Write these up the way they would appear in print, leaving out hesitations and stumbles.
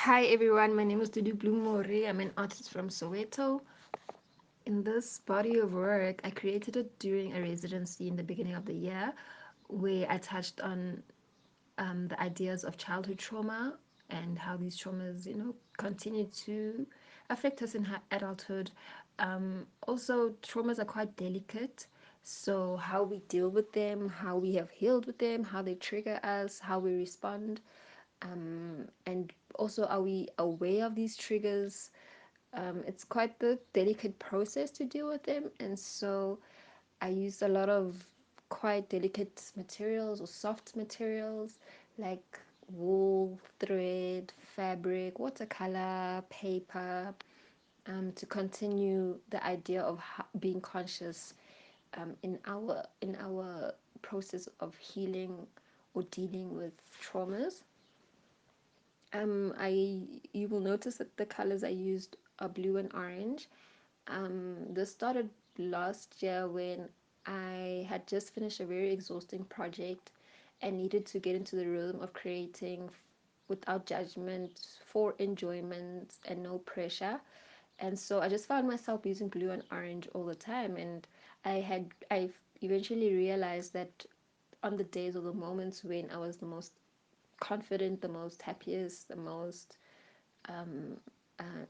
Hi everyone, my name is DuduBloom More. I'm an artist from Soweto. In this body of work, I created it during a residency in the beginning of the year where I touched on the ideas of childhood trauma and how these traumas, continue to affect us in adulthood. Also, traumas are quite delicate. So, how we deal with them, how we have healed with them, how they trigger us, how we respond, and also are we aware of these triggers. It's quite the delicate process to deal with them, and so I used a lot of quite delicate materials or soft materials like wool, thread, fabric, watercolor, paper, to continue the idea of being conscious in our process of healing or dealing with traumas. I You will notice that the colors I used are blue and orange. This started last year when I had just finished a very exhausting project and needed to get into the rhythm of creating without judgment, for enjoyment and no pressure. And so I just found myself using blue and orange all the time, and I eventually realized that on the days or the moments when I was the most confident, the most happiest, the most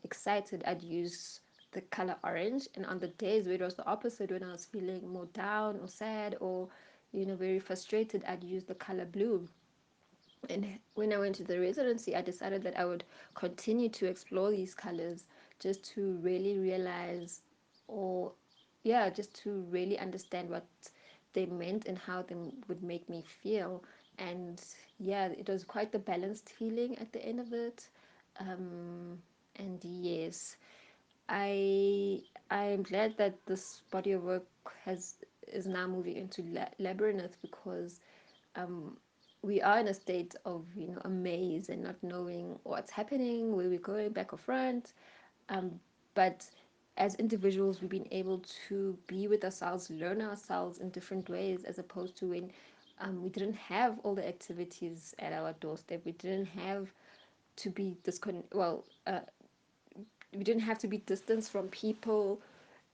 excited, I'd use the color orange. And on the days where it was the opposite, when I was feeling more down or sad or very frustrated, I'd use the color blue. And when I went to the residency, I decided that I would continue to explore these colors just to really realize, or yeah, just to really understand what they meant and how they would make me feel. And yeah, it was quite the balanced feeling at the end of it. And yes, I I am glad that this body of work has is now moving into labyrinth, because um, we are in a state of a maze and not knowing what's happening, where we're going, back or front. But as individuals, we've been able to be with ourselves, learn ourselves in different ways, as opposed to when we didn't have all the activities at our doorstep. We didn't have to be we didn't have to be distanced from people,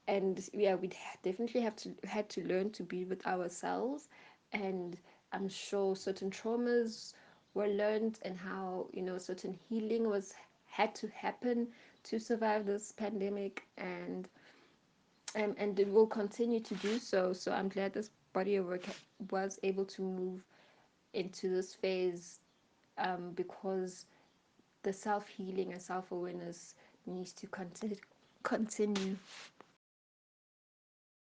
and yeah, definitely have to had to learn to be with ourselves. And I'm sure certain traumas were learned, and how certain healing was had to happen to survive this pandemic, and it will continue to do so. So I'm glad this body of work was able to move into this phase, because the self-healing and self-awareness needs to continue.